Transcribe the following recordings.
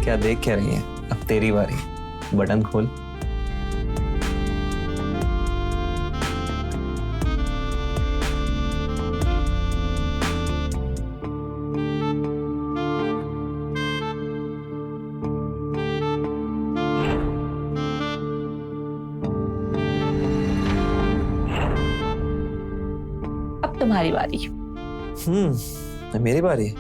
क्या देख क्या रही है? अब तेरी बारी, बटन खोल। अब तुम्हारी बारी। मेरी बारी।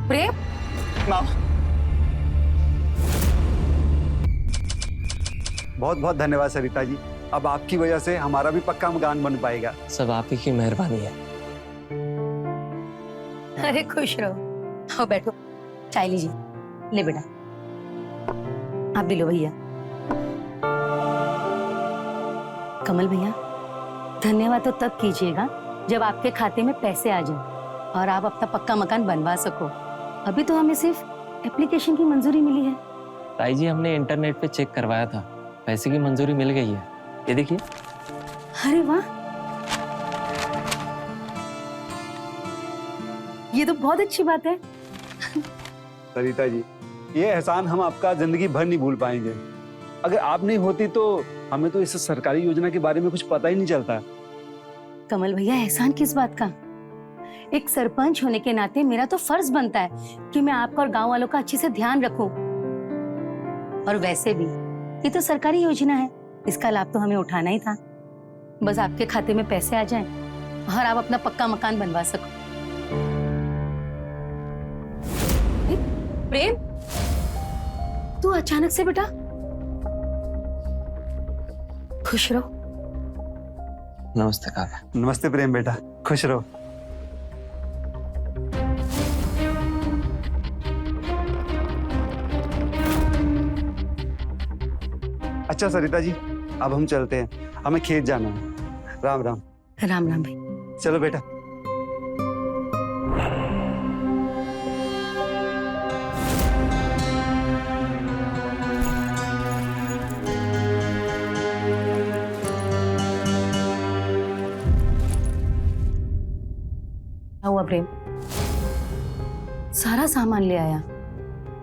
प्रेम, माँ, बहुत बहुत धन्यवाद सरिता जी। अब आपकी वजह से हमारा भी पक्का मकान बन पाएगा। सब आप ही की मेहरबानी है। अरे खुश रहो। आओ बैठो, चाय लीजिए। ले बेटा, आप भी लो भैया। कमल भैया, धन्यवाद तो तब कीजिएगा जब आपके खाते में पैसे आ जाए और आप अपना पक्का मकान बनवा सको। अभी तो हमें सिर्फ एप्लीकेशन की मंजूरी मिली है। ताई जी, हमने इंटरनेट पे चेक करवाया था, पैसे की मंजूरी मिल गई है। ये देखिए। अरे वाह, ये तो बहुत अच्छी बात है। सरिता जी, ये एहसान हम आपका जिंदगी भर नहीं भूल पाएंगे। अगर आप नहीं होती तो हमें तो इस सरकारी योजना के बारे में कुछ पता ही नहीं चलता। कमल भैया, एहसान किस बात का? एक सरपंच होने के नाते मेरा तो फर्ज बनता है कि मैं आपका और गांव वालों का अच्छे से ध्यान रखूं। और वैसे भी ये तो सरकारी योजना है, इसका लाभ तो हमें उठाना ही था। बस आपके खाते में पैसे आ जाएं और आप अपना पक्का मकान बनवा सको। प्रेम, तू अचानक से बेटा? खुश रहो। नमस्ते काका। नमस्ते प्रेम बेटा, खुश रहो। अच्छा सरिता जी, अब हम चलते हैं, हमें खेत जाना है। राम राम। राम राम भाई। चलो बेटा। क्या हुआ प्रेम? सारा सामान ले आया,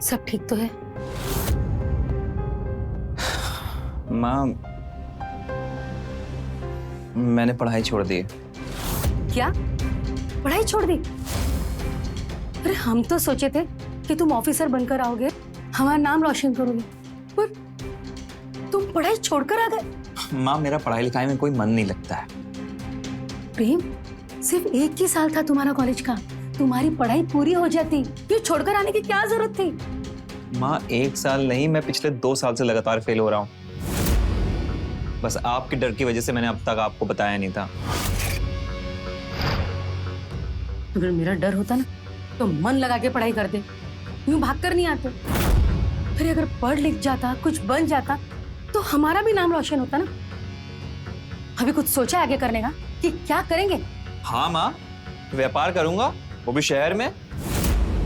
सब ठीक तो है? माँ, मैंने पढ़ाई छोड़ दी है। क्या पढ़ाई छोड़ दी? अरे हम तो सोचे थे कि तुम ऑफिसर बनकर आओगे, हमारा नाम रोशन करोगे, पर तुम पढ़ाई छोड़कर आ गए। माँ, मेरा पढ़ाई लिखाई में कोई मन नहीं लगता है। प्रेम, सिर्फ एक ही साल था तुम्हारा कॉलेज का, तुम्हारी पढ़ाई पूरी हो जाती, ये छोड़कर आने की क्या जरूरत थी? माँ, 1 साल नहीं, मैं पिछले 2 साल से लगातार फेल हो रहा हूँ। बस आपके डर की वजह से मैंने अब तक आपको बताया नहीं था। अगर मेरा डर होता ना तो मन लगा के पढ़ाई करते, यूं भागकर नहीं आते। फिर अगर पढ़ लिख जाता, कुछ बन जाता तो हमारा भी नाम रोशन होता ना। अभी कुछ सोचा है आगे करने का कि क्या करेंगे? हाँ माँ, व्यापार करूंगा, वो भी शहर में।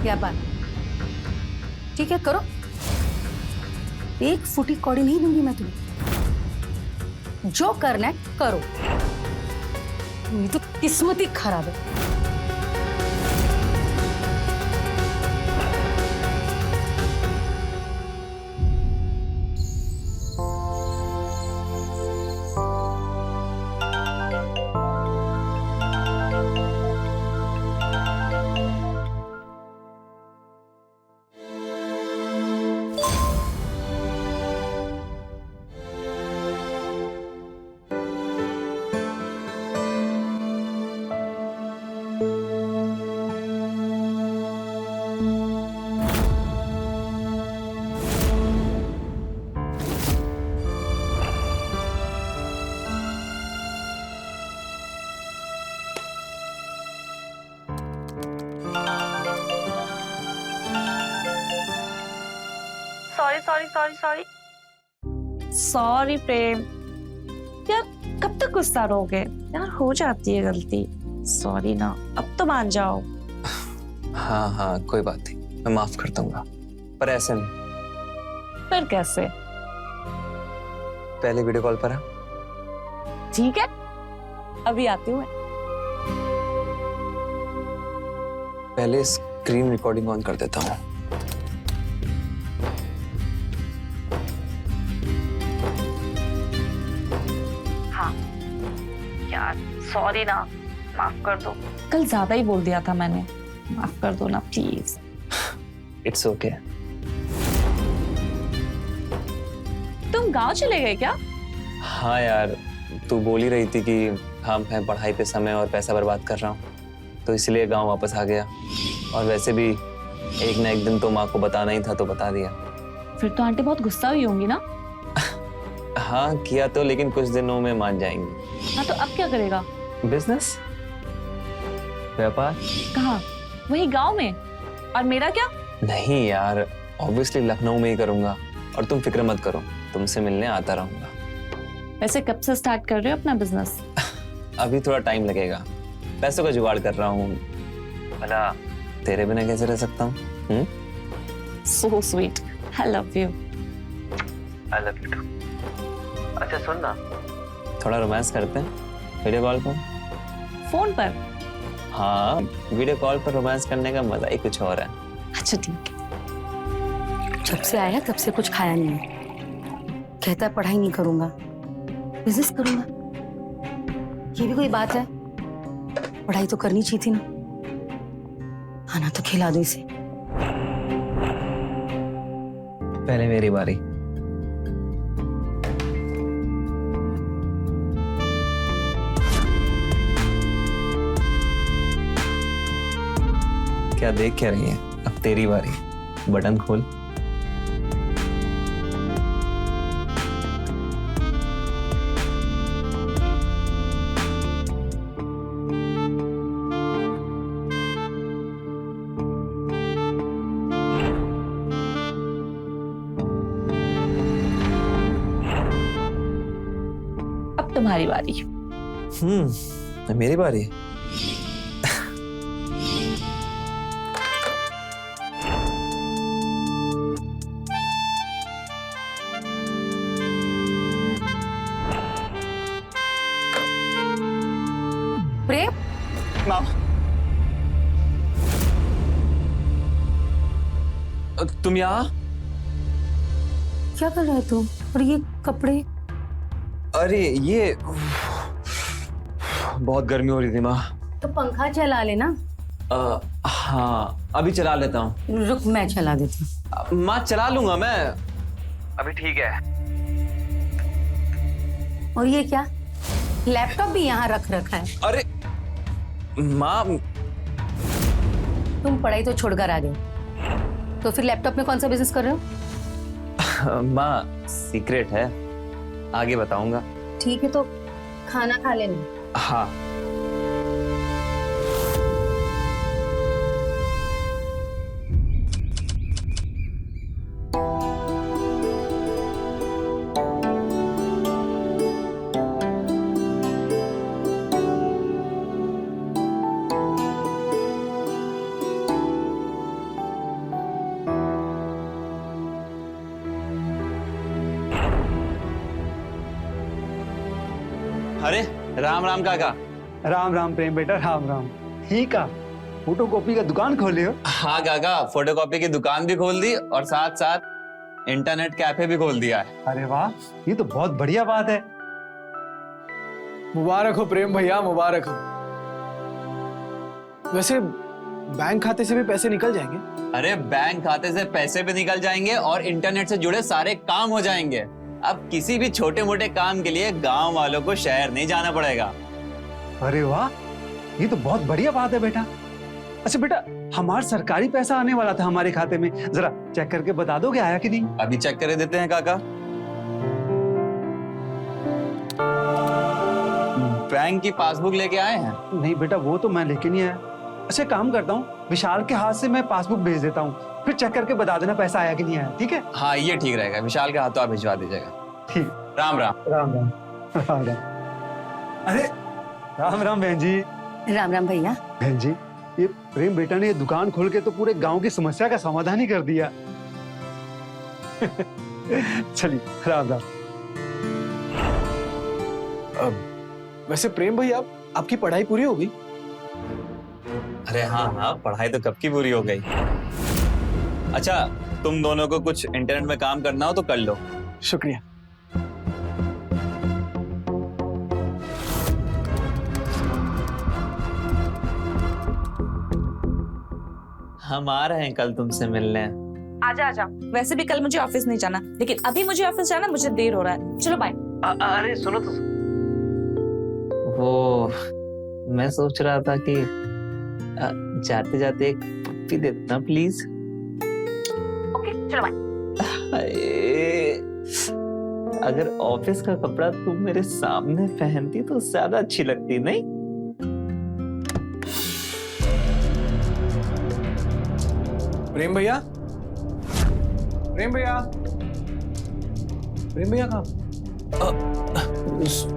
व्यापार? ठीक है, करो। 1 फुटी कौड़ी नहीं दूंगी मैं तुम्हें, जो करना है करो। मेरी तो किस्मत ही खराब है। सॉरी प्रेम। यार कब तक गुस्सा रहोगे? यार हो जाती है गलती, सॉरी ना, अब तो मान जाओ। हाँ हाँ, कोई बात नहीं, मैं माफ कर दूंगा, पर ऐसे नहीं। फिर कैसे? पहले वीडियो कॉल पर आ। ठीक है, अभी आती हूँ मैं। पहले स्क्रीन रिकॉर्डिंग ऑन कर देता हूँ। हाँ यार, सॉरी ना, माफ कर दो। कल ज्यादा ही बोल दिया था मैंने, माफ कर दो ना प्लीज। It's okay. तुम गांव चले गए क्या? हाँ यार, तू बोल ही रही थी कि हाँ मैं पढ़ाई पे समय और पैसा बर्बाद कर रहा हूँ, तो इसलिए गांव वापस आ गया। और वैसे भी एक ना एक दिन तो माँ को बताना ही था, तो बता दिया। फिर तो आंटी बहुत गुस्सा हुई होंगी ना? हाँ किया तो, लेकिन कुछ दिनों में मान जाएंगी। हाँ तो अब क्या करेगा? बिजनेस, व्यापार। कहाँ? वही गांव में? और मेरा क्या? नहीं यार, ऑब्वियसली लखनऊ में ही करूंगा। और तुम फिक्र मत करो, तुमसे मिलने आता रहूंगा। वैसे कब से स्टार्ट कर रहे हो अपना बिजनेस? अभी थोड़ा टाइम लगेगा, पैसों का जुगाड़ कर रहा हूँ। भला तेरे बिना कैसे रह सकता हूँ? So sweet, I love you. I love you too. अच्छा सुन ना, थोड़ा रोमांस करते हैं वीडियो कॉल पर। फोन पर? हाँ, वीडियो कॉल पर रोमांस करने का मजा ही कुछ और है। अच्छा ठीक है। जब से आया तब से कुछ खाया नहीं है। कहता है पढ़ाई नहीं करूंगा, बिजनेस करूंगा। ये भी कोई बात है? पढ़ाई तो करनी चाहिए थी ना। खाना तो खिला दो इसे। पहले मेरी बारी। क्या देख क्या रही है? अब तेरी बारी, बटन खोल। अब तुम्हारी बारी। मेरी बारी। प्रेम, माँ, तुम यहाँ? क्या कर रहा है तू? और ये कपड़े? अरे ये बहुत गर्मी हो रही थी माँ। तो पंखा चला लेना। हाँ अभी चला लेता हूँ। रुक, मैं चला देती हूँ। माँ चला लूंगा मैं, अभी ठीक है। और ये क्या? लैपटॉप भी यहाँ रख रखा है। अरे माँ, तुम पढ़ाई तो छोड़कर आ गए, तो फिर लैपटॉप में कौन सा बिजनेस कर रहे हो? माँ सीक्रेट है, आगे बताऊंगा। ठीक है, तो खाना खा लेना। हाँ। अरे राम राम काका। राम राम प्रेम बेटा, राम राम। ठीक है, फोटोकॉपी का दुकान खोले हो? हाँ काका, फोटोकॉपी की दुकान भी खोल दी और साथ साथ इंटरनेट कैफे भी खोल दिया है। अरे वाह, ये तो बहुत बढ़िया बात है। मुबारक हो प्रेम भैया, मुबारक हो। वैसे बैंक खाते से भी पैसे निकल जाएंगे? अरे बैंक खाते से पैसे भी निकल जाएंगे और इंटरनेट से जुड़े सारे काम हो जाएंगे। अब किसी भी छोटे मोटे काम के लिए गांव वालों को शहर नहीं जाना पड़ेगा। अरे वाह, ये तो बहुत बढ़िया बात है बेटा। अच्छा बेटा, हमारा सरकारी पैसा आने वाला था हमारे खाते में, जरा चेक करके बता दोगे आया कि नहीं? अभी चेक कर देते हैं काका। बैंक की पासबुक लेके आए हैं? नहीं बेटा, वो तो मैं लेके नहीं आया। अच्छा काम करता हूँ, विशाल के हाथ से मैं पासबुक भेज देता हूँ, फिर चेक करके बता देना पैसा आया कि नहीं आया, ठीक है? हाँ ये ठीक रहेगा, विशाल के हाथों आप भिजवा दीजिएगा। ठीक। राम राम। राम राम। राम राम। अरे राम राम बहन जी। राम राम भैया। बहन जी, ये प्रेम बेटा ने ये दुकान खोल के तो पूरे गांव की समस्या का समाधान ही कर दिया। चलिए राम राम। वैसे प्रेम भैया आपकी पढ़ाई पूरी हो गई? अरे हाँ हाँ, पढ़ाई तो कब की पूरी हो गई। अच्छा, तुम दोनों को कुछ इंटरनेट में काम करना हो तो कर लो। शुक्रिया। हम आ रहे हैं कल तुमसे मिलने। आजा आजा। वैसे भी कल मुझे ऑफिस नहीं जाना, लेकिन अभी मुझे ऑफिस जाना, मुझे देर हो रहा है। चलो बाय। अरे सुनो तो, वो मैं सोच रहा था कि जाते जाते एक पप्पी दे देना प्लीज। ओके चलो बाय। अगर ऑफिस का कपड़ा तुम मेरे सामने पहनती तो ज्यादा अच्छी लगती, नहीं? प्रेम भैया, प्रेम भैया, प्रेम भैया कहाँ?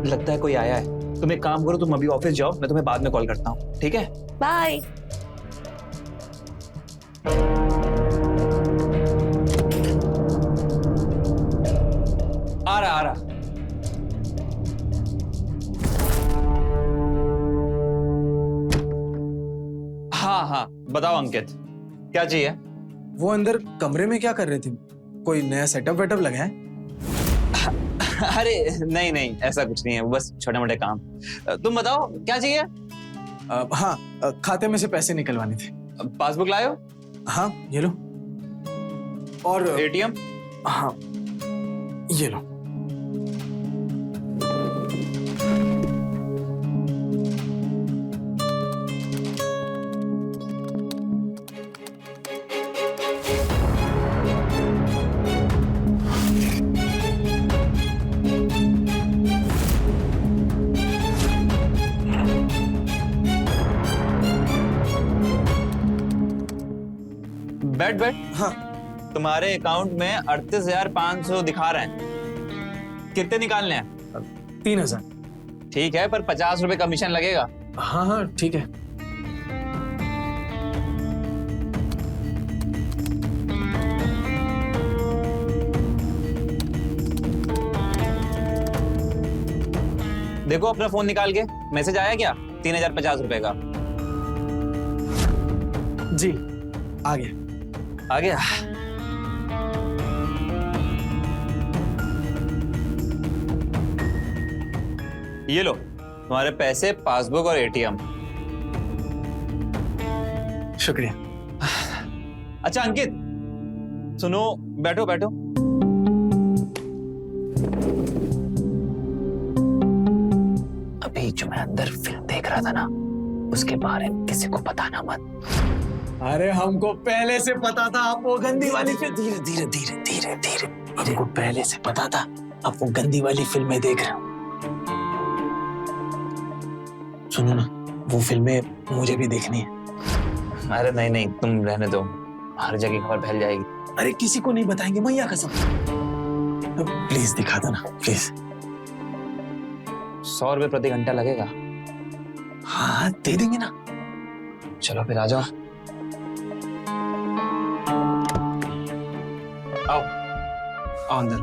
लगता है कोई आया है। तुम एक काम करो, तुम अभी ऑफिस जाओ, मैं तुम्हें बाद में कॉल करता हूँ, ठीक है? बाय। आ रहा। हाँ, बताओ अंकित, क्या चाहिए? वो अंदर कमरे में क्या कर रहे थे? कोई नया सेटअप वेटअप लगा है? अरे नहीं, ऐसा कुछ नहीं है, बस छोटे मोटे काम। तुम बताओ क्या चाहिए? हाँ, खाते में से पैसे निकलवाने थे। पासबुक लाए हो? हाँ ये लो। और एटीएम? हाँ ये लो। बैठ। हाँ तुम्हारे अकाउंट में 38,500 दिखा रहे हैं। कितने निकालने हैं? 3,000। ठीक है, पर 50 रुपए कमीशन लगेगा। हाँ हाँ ठीक है। देखो अपना फोन निकाल के, मैसेज आया क्या? 3,050 रुपए का। जी आ गया। आ गया? ये लो तुम्हारे पैसे, पासबुक और एटीएम। शुक्रिया। अच्छा अंकित सुनो, बैठो। अभी जो मैं अंदर फिल्म देख रहा था ना, उसके बारे में किसी को बताना मत। अरे हमको पहले से पता था आप वो गंदी वाली फिल्म। धीरे। हमको पहले से पता था आप वो गंदी वाली फिल्में देख रहे हो। सुनो ना, वो फिल्में मुझे भी देखनी है। अरे नहीं, तुम रहने दो, हर जगह खबर फैल जाएगी। अरे किसी को नहीं बताएंगे, मैया कसम। प्लीज दिखा दो ना प्लीज। 100 रुपए प्रति घंटा लगेगा। हाँ दे देंगे ना। चलो फिर आ जाओ। आओ अंदर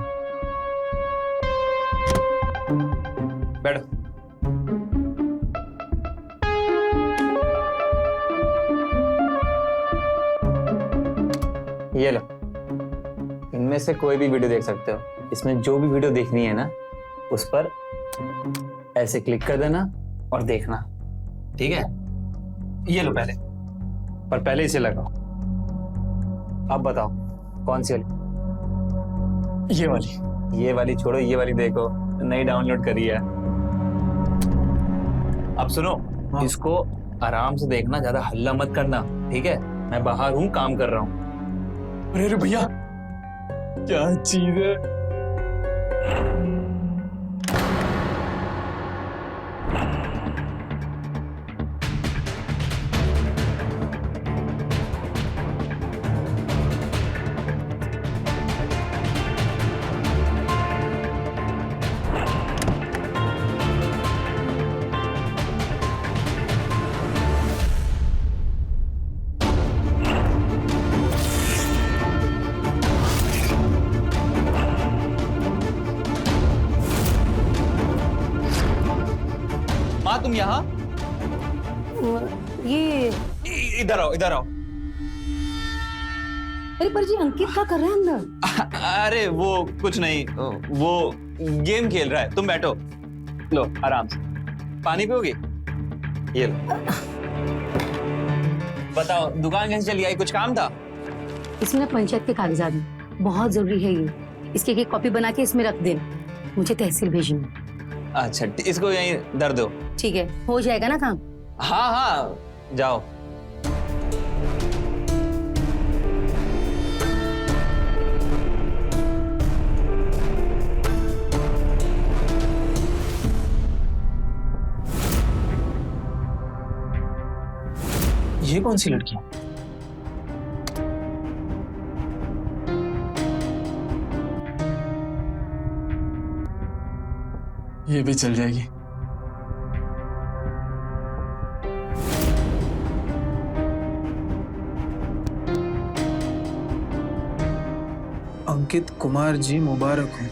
बैठो। ये लो, इनमें से कोई भी वीडियो देख सकते हो। इसमें जो भी वीडियो देखनी है ना, उस पर ऐसे क्लिक कर देना और देखना, ठीक है? ये लो पहले, पर पहले इसे लगाओ। अब बताओ कौन सी वाली? ये वाली। ये वाली छोड़ो, ये वाली देखो, नई डाउनलोड करी है। अब सुनो, हाँ। इसको आराम से देखना, ज्यादा हल्ला मत करना, ठीक है? मैं बाहर हूँ, काम कर रहा हूँ। अरे भैया क्या चीज है। हाँ तुम यहाँ? ये इधर आओ, इधर आओ। अरे पर जी अंकित क्या कर रहे हैं अंदर? अरे वो कुछ नहीं, वो गेम खेल रहा है। तुम बैठो, लो आराम से। पानी पियोगे? ये लो। बताओ दुकान कैसे चली? आई कुछ काम था? इसमें ना पंचायत के कागजात हैं, बहुत जरूरी है ये। इसकी एक कॉपी बना के इसमें रख देना, मुझे तहसील भेजना। अच्छा इसको यहीं धर दो। ठीक है, हो जाएगा ना काम? हाँ हाँ जाओ। ये कौन सी लड़की है? ये भी चल जाएगी। अंकित कुमार जी मुबारक हो,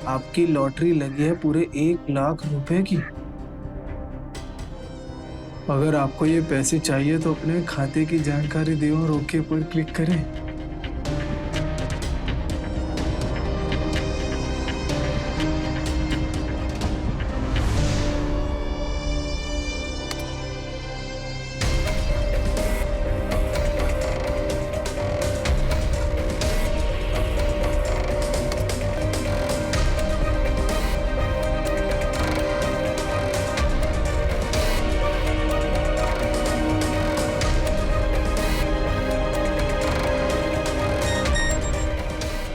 आपकी लॉटरी लगी है पूरे 1 लाख रुपए की। अगर आपको ये पैसे चाहिए तो अपने खाते की जानकारी दें और ओके पर क्लिक करें।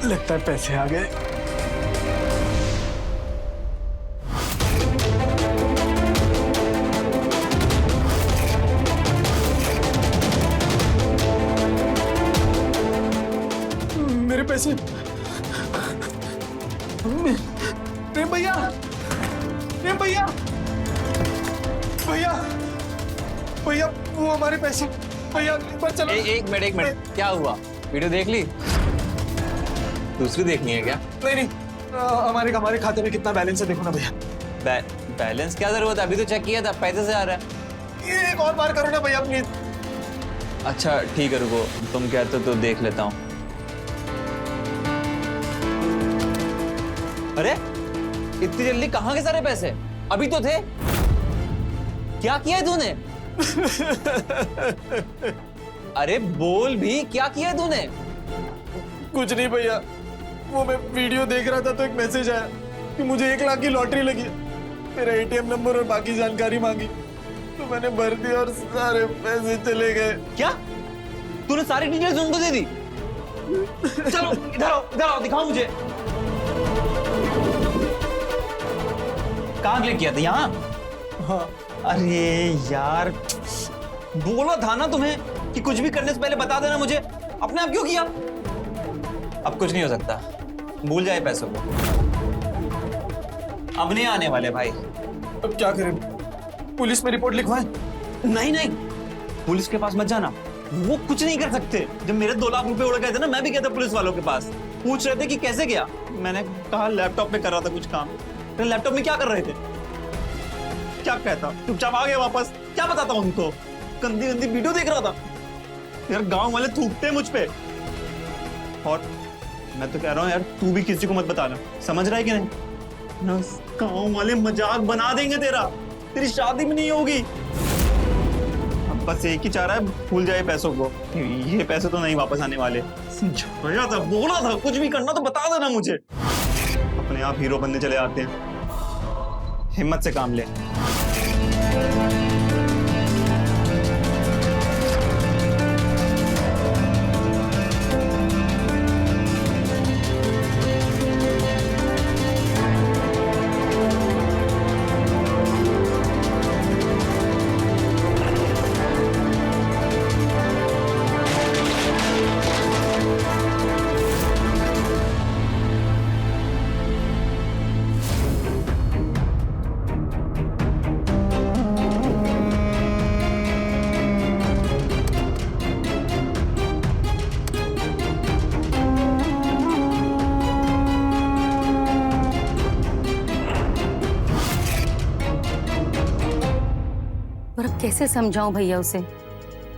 लगता है पैसे आ गए। मेरे पैसे। प्रेम भैया, प्रेम भैया, भैया, भैया वो हमारे पैसे। भैया एक बार चलो। एक मिनट, क्या हुआ? वीडियो देख ली? दूसरी देखनी है क्या? नहीं नहीं, हमारे खाते में कितना बैलेंस है देखो ना भैया। बैलेंस क्या जरूरत है? अभी तो चेक किया था, पैसे से आ रहा है। ये एक और बार करो ना भैया प्लीज। अच्छा ठीक है, रुको, तुम कहते हो तो देख लेता हूँ। अरे इतनी जल्दी कहाँ के सारे पैसे? अभी तो थे। क्या किया है तूने? अरे बोल भी, क्या किया है तूने? कुछ नहीं भैया, वो मैं वीडियो देख रहा था तो एक मैसेज आया कि मुझे 1 लाख की लॉटरी लगी है। मेरा एटीएम नंबर और बाकी जानकारी मांगी तो मैंने भर दी और सारे पैसे चले गए। क्या तूने सारी डिटेल्स उनको दे दी? चलो इधर आओ, दिखाओ मुझे। कहाँ क्लिक किया था? यहाँ? हाँ। अरे यार, बोला था ना तुम्हें कि कुछ भी करने से पहले बता देना मुझे। अपने आप क्यों किया? अब कुछ नहीं हो सकता, भूल जाए पैसों को। अब नहीं आने वाले भाई। अब क्या करें? पुलिस में रिपोर्ट लिखवाएं? नहीं, पुलिस के पास मत जाना, वो कुछ नहीं कर सकते। जब मेरे 2 लाख रुपए उड़ गए थे ना, मैं भी गया था पुलिस वालों के पास, पूछ रहे थे कि कैसे गया। मैंने कहा लैपटॉप में कर रहा था कुछ काम। तो लैपटॉप में क्या कर रहे थे? क्या कहता? चुपचाप आ गए वापस। क्या बताता उनको? गंदी गंदी वीडियो देख रहा था। यार गांव वाले थूकते हैं मुझ पे। और मैं तो कह रहा हूँ यार, तू भी किसी को मत बताना, समझ रहा है कि नहीं? ना गांव वाले मजाक बना देंगे तेरी शादी में नहीं होगी। अब बस एक ही चाह रहा है, भूल जाए पैसों को। ये पैसे तो नहीं वापस आने वाले। समझाया था, बोला था, कुछ भी करना तो बता देना मुझे। अपने आप हीरो बनने चले आते हैं। हिम्मत से काम ले। और अब कैसे समझाऊं भैया उसे,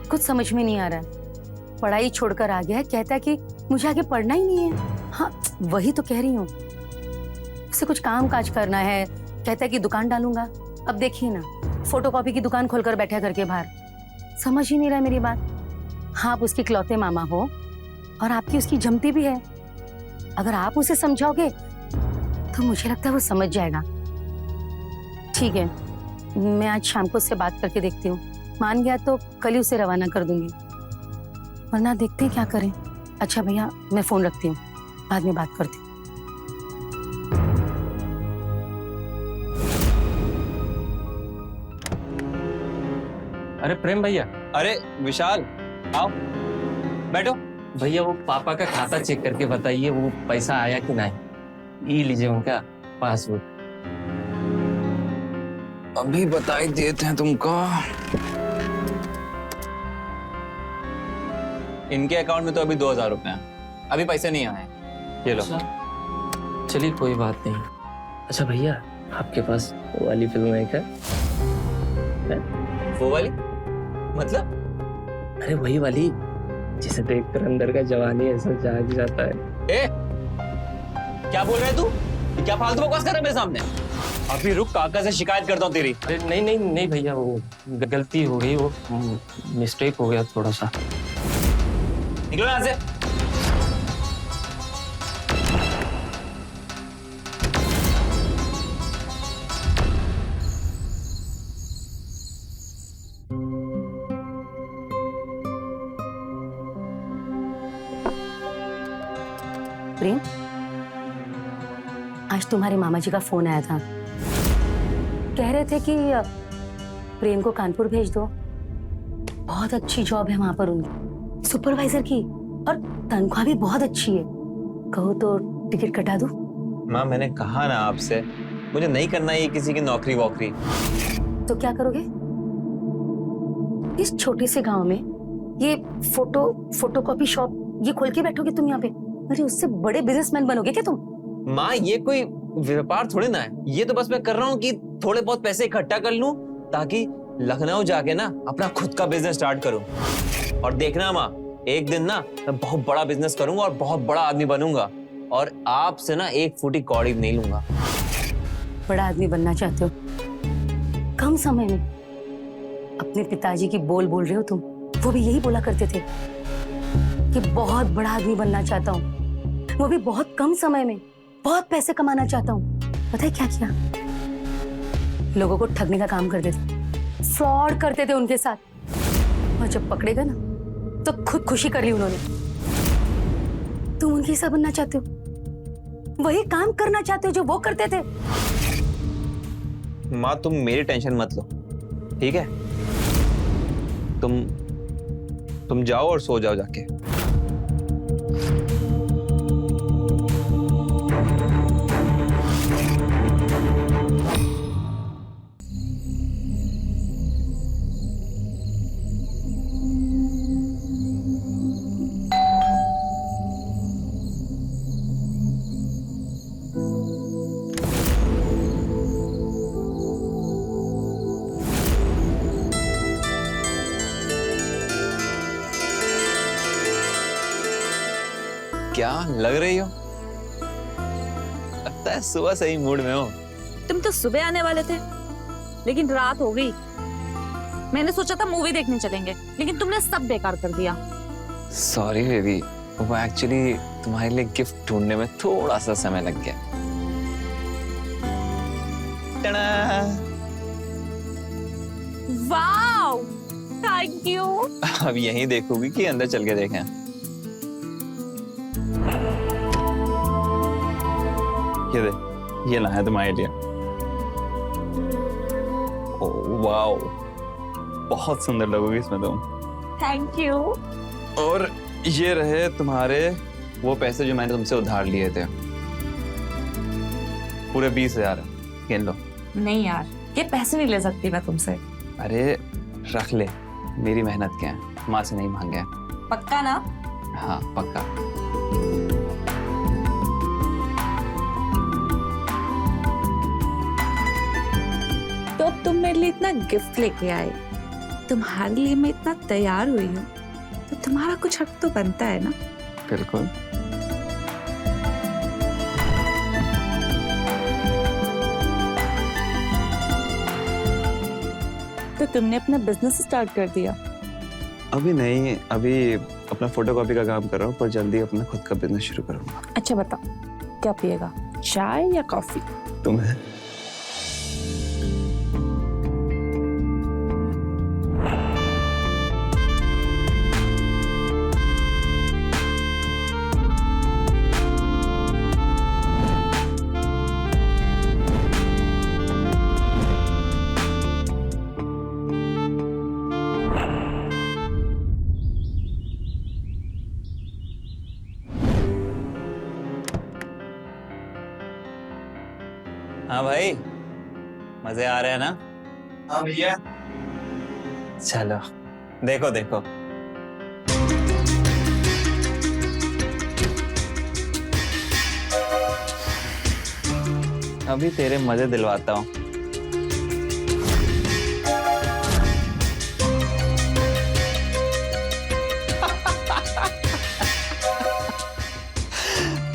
कुछ समझ में नहीं आ रहा है। पढ़ाई छोड़कर आ गया है, कहता है कि मुझे आगे पढ़ना ही नहीं है। हाँ वही तो कह रही हूँ, उसे कुछ काम काज करना है, कहता है कि दुकान डालूंगा। अब देखिए ना, फोटोकॉपी की दुकान खोलकर बैठा करके बाहर, समझ ही नहीं रहा मेरी बात। हाँ आप उसके इकलौते मामा हो और आपकी उसकी जमती भी है, अगर आप उसे समझाओगे तो मुझे लगता है वो समझ जाएगा। ठीक है, मैं आज शाम को उससे बात करके देखती हूँ, मान गया तो कल ही उसे रवाना कर दूंगी, वरना देखते हैं क्या करें। अच्छा भैया मैं फोन रखती हूँ, बाद में बात करती हूँ। अरे प्रेम भैया, अरे विशाल, आओ बैठो। भैया वो पापा का खाता चेक करके बताइए वो पैसा आया कि नहीं। ये लीजिए उनका पासबुक। अभी बता ही देते हैं तुमको। इनके अकाउंट में तो अभी 2000 रुपए हैं, अभी पैसे नहीं आए। ये लो। चलिए कोई बात नहीं। अच्छा भैया, आपके पास वो वाली फिल्म है क्या? वो वाली मतलब? अरे वही वाली जिसे देखकर अंदर का जवानी ऐसा जाग जाता है। ए, क्या बोल रहे तू? ये क्या फालतू बकवास कर रहा है मेरे सामने? अभी रुक, काका से शिकायत करता हूँ तेरी। अरे नहीं नहीं नहीं भैया, वो गलती हो गई, वो मिस्टेक हो गया थोड़ा सा। निकलो यहाँ से। प्रेम, आज तुम्हारे मामा जी का फोन आया था, कह रहे थे कि प्रेम को कानपुर भेज दो, बहुत अच्छी जॉब है वहां पर उनकी, सुपरवाइजर की, और तनख्वाह भी बहुत अच्छी है। कहो तो टिकट कटा दूं? माँ मैंने कहा ना आपसे, मुझे नहीं करना ये किसी की नौकरी वोकरी। तो क्या करोगे इस छोटे से गांव में? ये फोटोकॉपी शॉप ये खोल के बैठोगे तुम यहाँ पे? अरे उससे बड़े बिजनेसमैन बनोगे क्या तुम? माँ ये कोई व्यापार थोड़ी ना है, ये तो बस मैं कर रहा हूँ कि थोड़े बहुत पैसे इकट्ठा कर लूं ताकि लखनऊ जाके ना अपना खुद का बिजनेस स्टार्ट करूं। और देखना माँ, एक दिन ना मैं बहुत बड़ा बिजनेस करूंगा और बहुत बड़ा आदमी बनूंगा, और आपसे ना एक फूटी कौड़ी नहीं लूंगा। बड़ा आदमी बनना चाहते हो? कम समय में अपने पिताजी की बोल रहे हो तुम। वो भी यही बोला करते थे कि बहुत बड़ा आदमी बनना चाहता हूँ, वो भी बहुत कम समय में, बहुत पैसे कमाना चाहता हूँ। पता है क्या किया? लोगों को ठगने का काम करते थे, फ्रॉड करते थे उनके साथ, और जब पकड़े गए ना तो खुद खुशी कर ली उन्होंने। तुम उनके हिस्सा बनना चाहते हो, वही काम करना चाहते हो जो वो करते थे। माँ तुम मेरी टेंशन मत लो, ठीक है? तुम जाओ और सो जाओ जाके। क्या लग रही हो? लगता है सुबह से ही मूड में हो। तुम तो सुबह आने वाले थे, लेकिन रात हो गई। मैंने सोचा था मूवी देखने चलेंगे, लेकिन तुमने सब बेकार कर दिया। सॉरी बेबी, वो एक्चुअली तुम्हारे लिए गिफ्ट ढूंढने में थोड़ा सा समय लग गया। टड़ा! Wow, thank you. अब यहीं देखोगी कि अंदर चल के देखें? ये दे, ये लाया तुम्हारे लिए। ओह वाओ, बहुत सुंदर लगोगी इसमें तुम। Thank you. और ये रहे तुम्हारे वो पैसे जो मैंने तुमसे उधार लिए थे, पूरे 20,000। गिन लो। नहीं यार, ये पैसे नहीं ले सकती मैं तुमसे। अरे रख ले, मेरी मेहनत के हैं, माँ से नहीं मांगे। पक्का ना? हाँ पक्का। तो अब तुम मेरे लिए इतना गिफ्ट लेके आए, तुम्हारे लिए मैं इतना तैयार हुई हूँ तो तुम्हारा कुछ हक तो बनता है ना। बिल्कुल। तो तुमने अपना बिजनेस स्टार्ट कर दिया? अभी नहीं, अभी अपना फोटोकॉपी का काम कर रहा हूँ, पर जल्दी अपना खुद का बिजनेस शुरू करूंगा। अच्छा बताओ, क्या पिएगा, चाय या कॉफी? तुम्हें? हाँ भाई, मजे आ रहे हैं ना? हाँ भैया। चलो देखो देखो। अभी तेरे मजे दिलवाता हूँ।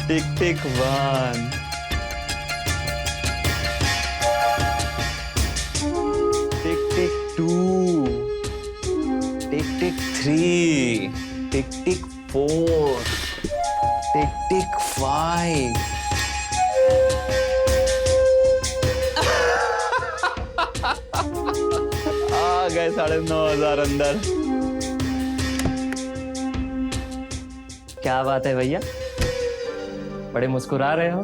टिक टिक 1, टिक टिक 2, टिक टिक 3, टिक टिक 4, टिक टिक 5। आ गए 9,500 अंदर। क्या बात है भैया, बड़े मुस्कुरा रहे हो?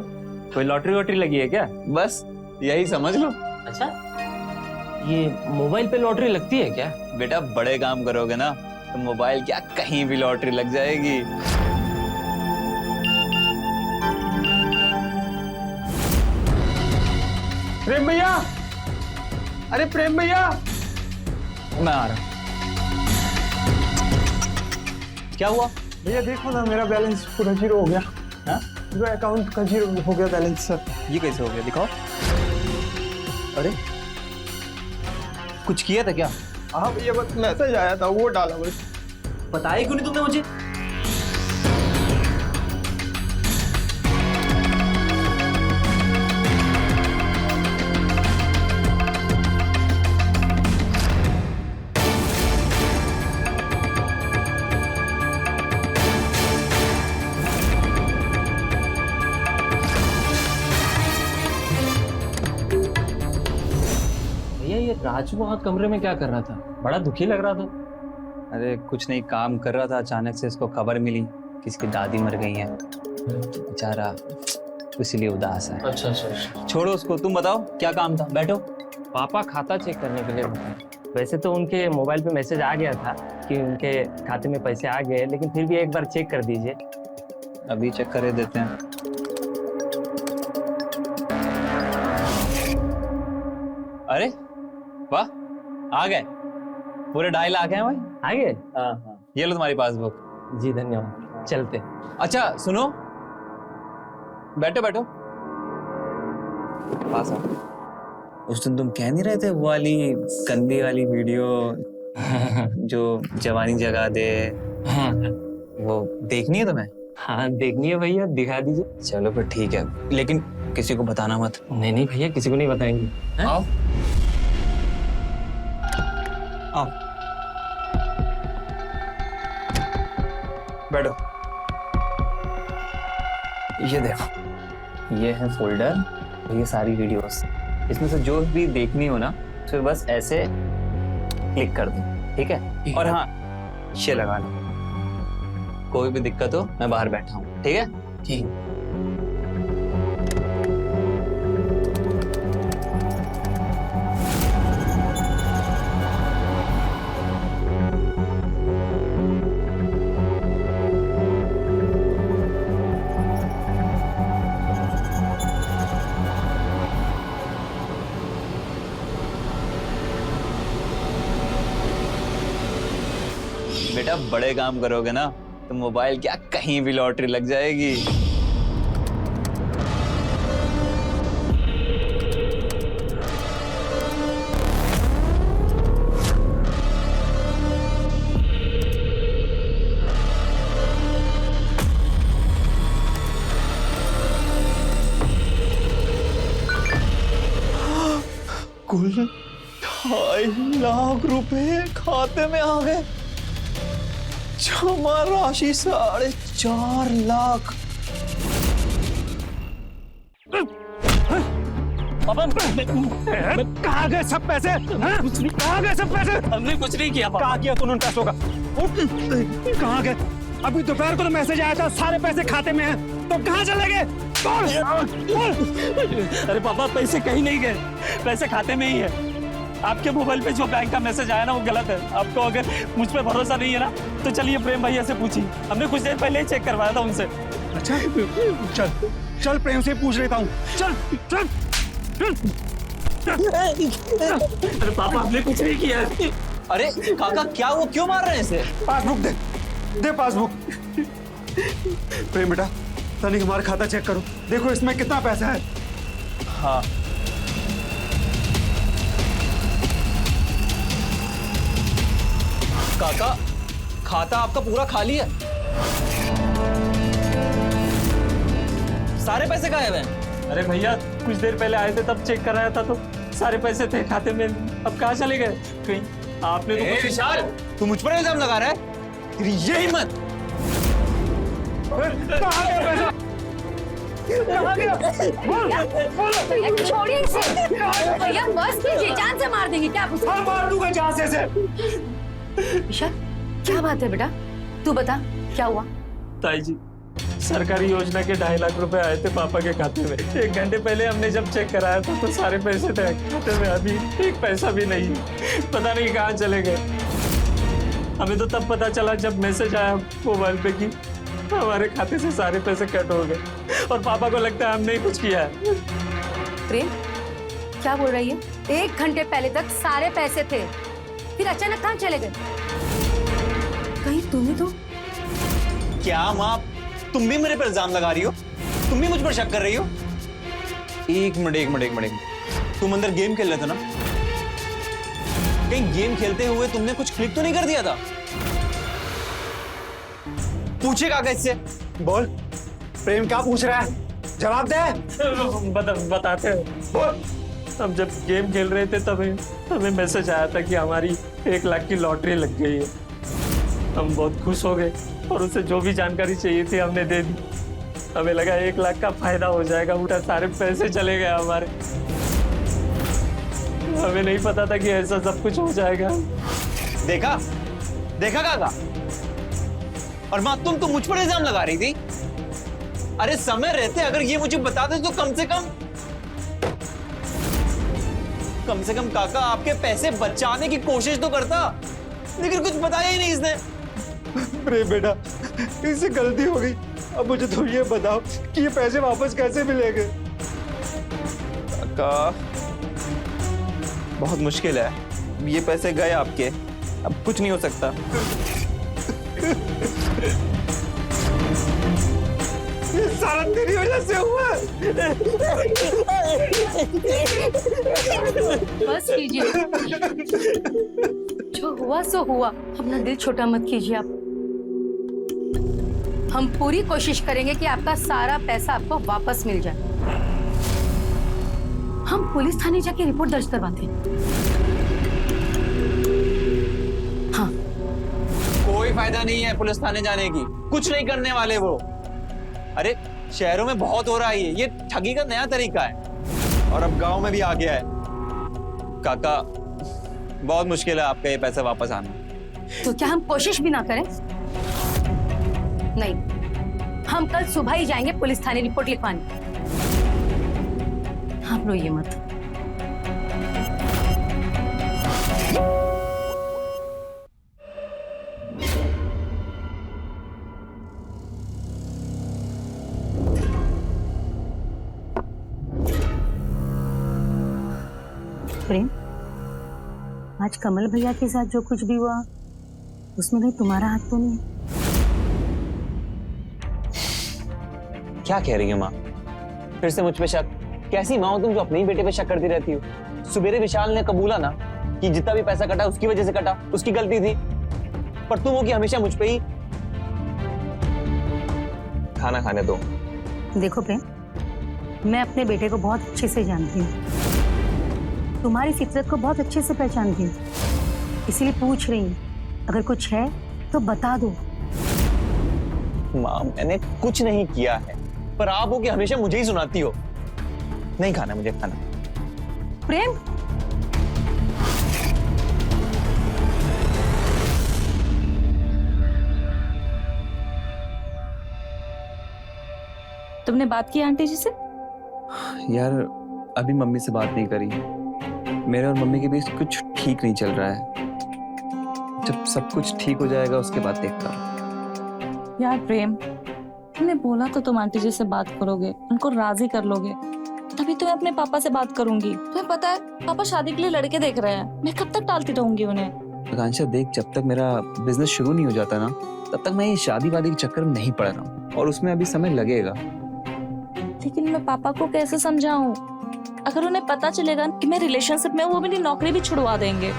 कोई लॉटरी वॉटरी लगी है क्या? बस यही समझ लो। अच्छा, ये मोबाइल पे लॉटरी लगती है क्या? बेटा बड़े काम करोगे ना तो मोबाइल क्या कहीं भी लॉटरी लग जाएगी। प्रेम भैया, अरे प्रेम भैया, मैं आ रहा हूँ। क्या हुआ? भैया देखो ना, मेरा बैलेंस पूरा जीरो हो गया। हाँ? जो अकाउंट का जीरो हो गया बैलेंस सर। ये कैसे हो गया, दिखाओ। अरे कुछ किया था क्या? हाँ भैया, बस मैसेज आया था वो डाला बस। बताया क्यों नहीं तुमने मुझे? ये राजू वहाँ कमरे में क्या कर रहा था? बड़ा दुखी लग रहा था। अरे कुछ नहीं, काम कर रहा था, अचानक से इसको खबर मिली कि इसकी दादी मर गई है, बेचारा इसीलिए उदास है। अच्छा अच्छा। छोड़ो उसको, तुम बताओ क्या काम था? बैठो। पापा खाता चेक करने के लिए बताए। वैसे तो उनके मोबाइल पे मैसेज आ गया था कि उनके खाते में पैसे आ गए, लेकिन फिर भी एक बार चेक कर दीजिए। अभी चेक कर देते हैं। अरे वाह, आ गए, पूरे 2.5 लाख हैं भाई। आ गए? हाँ हाँ, ये लो तुम्हारी पासबुक। जी धन्यवाद, चलते। अच्छा सुनो, बैठो बैठो, पास आओ। उस दिन तुम कह नहीं रहे थे वो वाली गंदी वाली वीडियो जो जवानी जगा दे, हाँ वो देखनी है तुम्हें? हाँ देखनी है भैया, दिखा दीजिए। चलो फिर ठीक है, लेकिन किसी को बताना मत। नहीं नहीं भैया, किसी को नहीं बताएंगे। आओ आओ, बैठो। ये देखो, ये है फोल्डर, ये सारी वीडियोस। इसमें से जो भी देखनी हो ना तो बस ऐसे क्लिक कर दो, ठीक है? और हाँ, ये लगा लो, कोई भी दिक्कत हो मैं बाहर बैठा हूँ, ठीक है? ठीक। बेटा बड़े काम करोगे ना तो मोबाइल क्या कहीं भी लॉटरी लग जाएगी। 2.5 लाख रुपए खाते में आ गए। जमा राशि 4.5 लाख। कहाँ गए सब पैसे? कहाँ गए सब पैसे? हमने कुछ नहीं किया कहाँ किया तूने उन पैसों का? कहाँ गए? अभी दोपहर को तो मैसेज आया था सारे पैसे खाते में हैं, तो कहाँ चले गए? अरे पापा पैसे कहीं नहीं गए, पैसे खाते में ही है। आपके मोबाइल पे जो बैंक का मैसेज आया ना वो गलत है। आपको अगर मुझ पे भरोसा नहीं है ना तो चलिए प्रेम भैया से पूछिए, हमने कुछ देर पहले ही चेक करवाया था उनसे। अच्छा चल चल प्रेम से पूछ लेता हूँ। चल चल अरे पापा हमने कुछ नहीं किया। अरे काका क्या वो क्यों मार रहे हैं इसे? पासबुक दे पासबुक। प्रेम बेटा तनिक हमारा खाता चेक करो, देखो इसमें कितना पैसा है। हाँ काका खाता आपका पूरा खाली है। सारे पैसे गायब हैं। अरे भैया कुछ देर पहले आए थे तब चेक कराया था तो सारे पैसे थे खाते में, अब कहाँ चले गए? कहीं आपने तो कुछ... विशाल तू मुझ पर इल्जाम लगा रहा है? तेरी ये हिम्मत? कहाँ गया पैसा? कहाँ गया? भैया छोड़िए इसे। भैया बस कीजिए, जान से मार देंगे क्या आप उसे? हाँ मार दूंगा जान से। ईशा क्या बात है बेटा, तू बता क्या हुआ? ताई जी सरकारी योजना के 2.5 लाख रुपए आए थे पापा के खाते में। 1 घंटे पहले हमने जब चेक कराया था तो सारे पैसे थे खाते में, अभी एक पैसा भी नहीं, पता नहीं कहाँ चले गए। हमें तो तब पता चला जब मैसेज आया मोबाइल पे कि हमारे खाते से सारे पैसे कट हो गए और पापा को लगता है हमने ही कुछ किया है। प्रेम क्या बोल रही है? 1 घंटे पहले तक सारे पैसे थे, फिर अचानक कहाँ चले गए? कहीं तूने तो... क्या माँ तुम भी मेरे पर इल्जाम लगा रही हो? तुम भी मुझ पर शक कर रही हो? एक मिनट तुम अंदर गेम खेल रहे थे ना? कहीं गेम खेलते हुए तुमने कुछ क्लिक तो नहीं कर दिया था? पूछे कागज से। बोल प्रेम क्या पूछ रहा है, जवाब दे। बताते हैं। बोल। हम जब गेम खेल रहे थे तब हमें मैसेज आया था कि हमारी 1 लाख की लॉटरी लग गई है। हम बहुत खुश हो गए और उसे जो भी जानकारी चाहिए थी हमने दे दी। हमें लगा 1 लाख का फायदा हो जाएगा, उल्टा सारे पैसे चले गए हमारे। हमें नहीं पता था कि ऐसा सब कुछ हो जाएगा। देखा काका? और माँ तुम तो मुझ पर इल्जाम लगा रही थी। अरे समय रहते अगर ये मुझे बताते तो कम से कम काका आपके पैसे बचाने की कोशिश तो करता, लेकिन कुछ बताया ही नहीं इसने। प्रेम बेटा इससे गलती हो गई, अब मुझे तो ये बताओ कि ये पैसे वापस कैसे मिलेंगे? काका बहुत मुश्किल है, ये पैसे गए आपके, अब कुछ नहीं हो सकता। ये सारा तेरी वजह से हुआ। बस कीजिए, जो हुआ सो हुआ, अपना दिल छोटा मत कीजिए आप। हम पूरी कोशिश करेंगे कि आपका सारा पैसा आपको वापस मिल जाए। हम पुलिस थाने जाके रिपोर्ट दर्ज करवाते हैं। हाँ कोई फायदा नहीं है पुलिस थाने जाने की, कुछ नहीं करने वाले वो। अरे शहरों में बहुत हो रहा है ये ठगी का नया तरीका है और अब गांव में भी आ गया है। काका बहुत मुश्किल है आपका ये पैसा वापस आना। तो क्या हम कोशिश भी ना करें? नहीं, हम कल सुबह ही जाएंगे पुलिस थाने रिपोर्ट लिखवाने। आप रोइए मत। प्रेम, आज कमल भैया के साथ जो कुछ भी हुआ उसमें कहीं तुम्हारा हाथ तो नहीं? क्या कह रही है माँ? फिर से मुझ पे शक? कैसी माँ हो तुम जो अपने ही बेटे पे शक करती रहती हो? सुबेरे विशाल ने कबूला ना कि जितना भी पैसा कटा उसकी वजह से कटा, उसकी गलती थी, पर तुम हो कि हमेशा मुझ पे ही। खाना खाने दो। देखो प्रेम, मैं अपने बेटे को बहुत अच्छे से जानती हूँ। तुम्हारी फितरत को बहुत अच्छे से पहचानती हूँ, इसीलिए पूछ रही हूँ। अगर कुछ है तो बता दो। माँ मैंने कुछ नहीं किया है, पर आप हो कि हमेशा मुझे ही सुनाती हो। नहीं खाना मुझे खाना। प्रेम, तुमने बात की आंटी जी से? यार अभी मम्मी से बात नहीं करी। मेरे और मम्मी के बीच कुछ ठीक नहीं चल रहा है। जब सब कुछ ठीक हो जाएगा उसके बाद देखता हूँ। यार प्रेम, तुमने बोला तो तुम आंटी जी से बात करोगे, उनको राजी कर लोगे, तभी तो मैं अपने पापा से बात करूंगी। तुम्हें पता है पापा शादी के लिए लड़के देख रहे हैं, मैं कब तक टालती रहूंगी उन्हें। आकांक्षा देख, जब तक मेरा बिजनेस शुरू नहीं हो जाता ना, तब तक मैं ये शादी वादी के चक्कर में नहीं पड़ रहा हूँ, और उसमें अभी समय लगेगा। लेकिन मैं पापा को कैसे समझाऊं? अगर उन्हें पता चलेगा कि मैं रिलेशनशिप में हूं, वो मेरी नौकरी भी छुड़वा देंगे।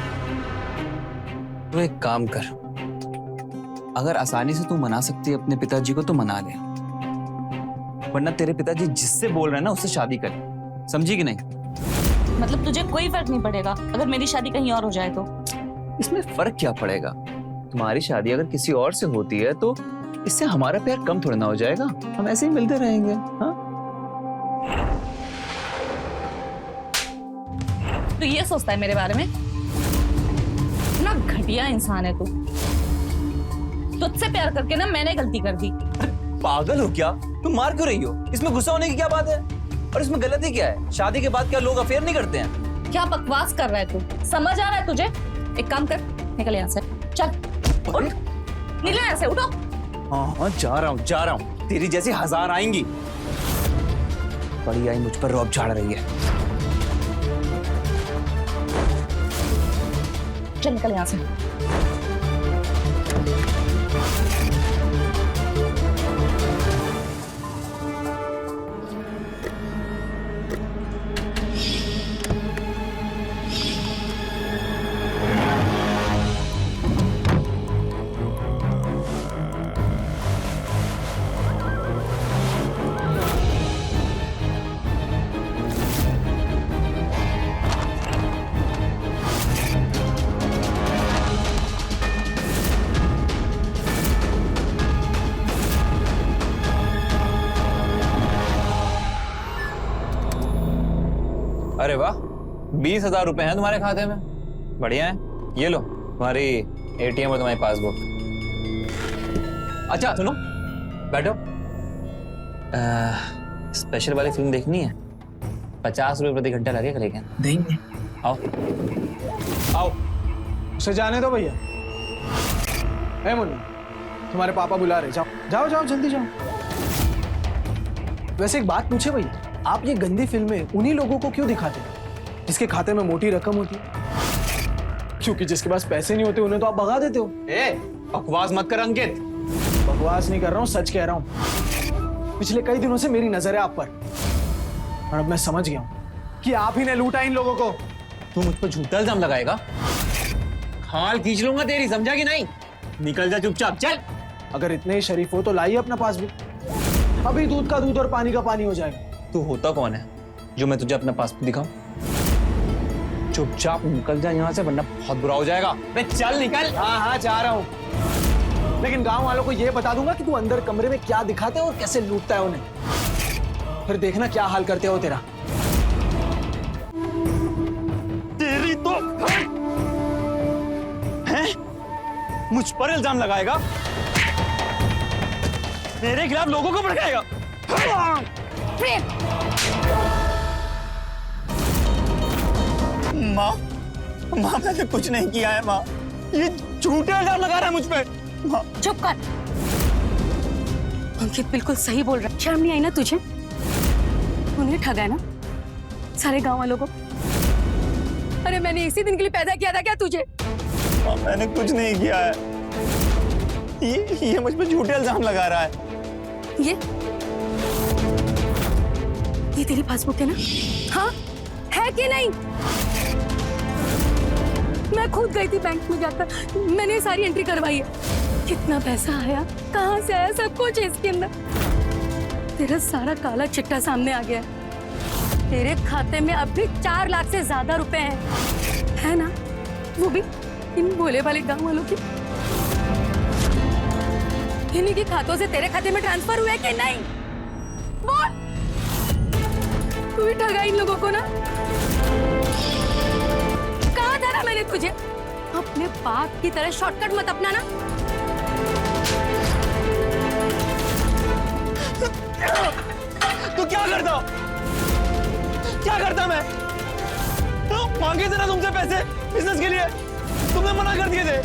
तो एक काम कर, अगर आसानी से तू मना सकती है अपने पिताजी को तो मना ले, वरना तेरे पिताजी जिससे बोल रहे हैं ना उससे शादी कर। समझी कि नहीं? मतलब तुझे कोई फर्क नहीं पड़ेगा अगर मेरी शादी कहीं और हो जाए तो? इसमें फर्क क्या पड़ेगा? तुम्हारी शादी अगर किसी और से होती है तो इससे हमारा प्यार कम थोड़ा ना हो जाएगा, हम ऐसे ही मिलते रहेंगे। हाँ, तो ये सोचता है मेरे बारे में? ना घटिया इंसान है तू। तुझसे प्यार करके ना मैंने गलती कर दी। पागल हो क्या? तुम मार क्यों रही हो? इसमें गुस्सा होने की क्या बात है? और इसमें गलती क्या है? शादी के बाद क्या लोग अफेयर नहीं करते हैं? क्या बकवास कर रहा है तू? समझ आ रहा है तुझे? एक काम कर, निकल यहाँ से। चल उठ, निकल यहाँ से, उठो। हाँ जा रहा हूँ। तेरी जैसी 1000 आएंगी। बड़ी आई मुझ पर रौब झाड़ रही है। चल निकल यहाँ से। अरे वाह, 20,000 रुपए हैं तुम्हारे खाते में। बढ़िया है, ये लो तुम्हारी एटीएम और तुम्हारी पासबुक। अच्छा सुनो, बैठो। स्पेशल वाली फिल्म देखनी है? 50 रुपए प्रति घंटा लगेगा, लेकिन देंगे। आओ आओ। उसे जाने दो भैया। ए मुन्ना, तुम्हारे पापा बुला रहे, जाओ जाओ जाओ जल्दी जाओ। वैसे एक बात पूछे भैया, आप ये गंदी फिल्में उन्हीं लोगों को क्यों दिखाते हैं जिसके खाते में मोटी रकम होती है? क्योंकि जिसके पास पैसे नहीं होते उन्हें तो आप भगा देते हो। बकवास मत कर अंकित। बकवास नहीं कर रहा हूँ, सच कह रहा हूँ। पिछले कई दिनों से मेरी नजर है आप पर, और अब मैं समझ गया हूँ कि आप ही ने लूटा इन लोगों को। तू मुझ पर झूठा इल्जाम लगाएगा? खाल खींच लूंगा तेरी, समझा कि नहीं? निकल जा चुपचाप, चल। अगर इतने ही शरीफ हो तो लाइए अपना पासबुक, अभी दूध का दूध और पानी का पानी हो जाएगा। तू होता कौन है जो मैं तुझे अपना पासबुक दिखाऊं? चुपचाप निकल जा यहाँ से, वरना बहुत बुरा हो जाएगा। मैं चल निकल। हाँ हाँ जा रहा हूँ, लेकिन गांव वालों को ये बता दूंगा कि तू अंदर कमरे में क्या दिखाते है और कैसे लूटता है उन्हें। फिर देखना क्या हाल करते हो तेरा। तेरी तो हैं? मुझ पर इल्जाम लगाएगा, मेरे खिलाफ लोगों को भड़काएगा। माँ, माँ मैंने कुछ नहीं किया है माँ, ये झूठे इल्जाम लगा रहा है मुझ पे। माँ चुप कर। अंकित बिल्कुल सही बोल रहा है। शर्म नहीं आई ना तुझे? उन्हें ठगा ना सारे गांव वालों को। अरे मैंने इसी दिन के लिए पैदा किया था क्या तुझे? माँ मैंने कुछ नहीं किया है, ये मुझ पे झूठे इल्जाम लगा रहा है। ये तेरी पासबुक है ना? हाँ है कि नहीं? मैं खुद गई थी बैंक में जाकर, मैंने सारी एंट्री करवाई है। कितना पैसा आया, कहाँ से आया, सब कुछ है इसके अंदर। तेरा सारा काला चिट्टा सामने आ गया है। तेरे खाते में अब भी 4 लाख से ज्यादा रुपए हैं, है ना? वो भी इन भोले भाले गांव वालों की। इन्हीं के खातों से तेरे खाते में ट्रांसफर हुए कि नहीं? बोल। तू ही ठगा इन लोगों को ना? कहा था ना मैंने तुझे, अपने बाप की तरह शॉर्टकट मत अपनाना। तो क्या करता? क्या करता मैं? तो मांगे थे ना तुमसे पैसे बिजनेस के लिए, तुमने मना कर दिए थे।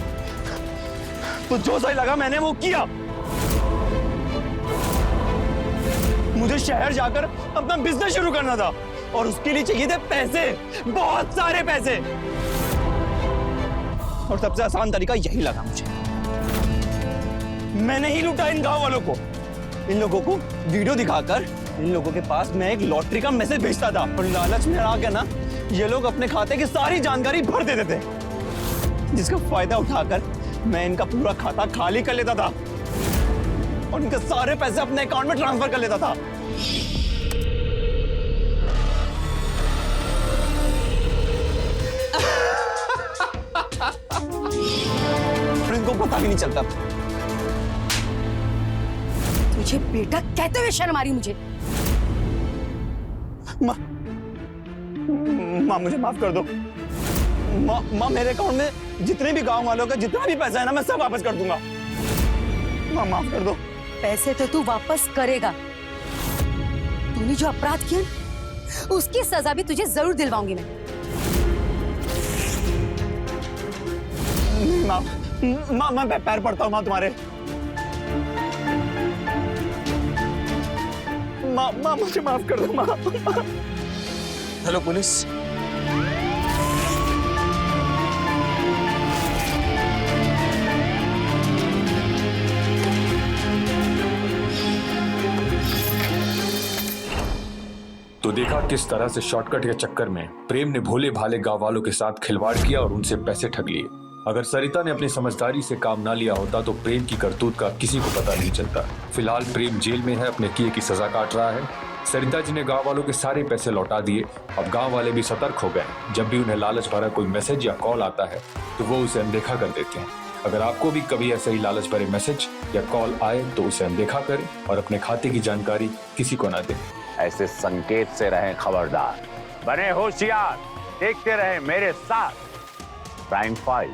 तो जो सही लगा मैंने वो किया। मुझे शहर जाकर अपना बिजनेस शुरू करना था और उसके लिए चाहिए थे पैसे, बहुत सारे पैसे। और सबसे आसान तरीका यही लगा मुझे। मैंने ही लूटा इन गांव वालों को। इन लोगों को वीडियो दिखाकर इन लोगों के पास मैं एक लॉटरी का मैसेज भेजता था और लालच में आकर ना ये लोग अपने खाते की सारी जानकारी भर देते थे, जिसका फायदा उठाकर मैं इनका पूरा खाता खाली कर लेता था और इनके सारे पैसे अपने अकाउंट में ट्रांसफर कर लेता था। और इनको पता भी नहीं चलता। तुझे बेटा कहते हुए शर्म आ रही मुझे। माँ मुझे माफ कर दो। माँ मेरे अकाउंट में जितने भी गांव वालों का जितना भी पैसा है ना मैं सब वापस कर दूंगा। माँ माफ कर दो। पैसे तो तू वापस करेगा। तूने जो अपराध किया उसकी सजा भी तुझे जरूर दिलवाऊंगी मैं। माँ मैं पैर पड़ता हूँ माँ तुम्हारे। माँ मुझे माफ कर दो माँ। Hello police. तो देखा किस तरह से शॉर्टकट के चक्कर में प्रेम ने भोले भाले गांव वालों के साथ खिलवाड़ किया और उनसे पैसे ठग लिए। अगर सरिता ने अपनी समझदारी से काम ना लिया होता तो प्रेम की करतूत का किसी को पता नहीं चलता। फिलहाल प्रेम जेल में है, अपने किए की सजा काट रहा है। सरिता जी ने गांव वालों के सारे पैसे लौटा दिए। अब गांव वाले भी सतर्क हो गए। जब भी उन्हें लालच भरा कोई मैसेज या कॉल आता है तो वो उसे अनदेखा कर देते हैं। अगर आपको भी कभी ऐसे ही लालच भरे मैसेज या कॉल आए तो उसे अनदेखा करें और अपने खाते की जानकारी किसी को ना दें। ऐसे संकेत से रहें खबरदार, बने होशियार, देखते रहें मेरे साथ प्राइम 5।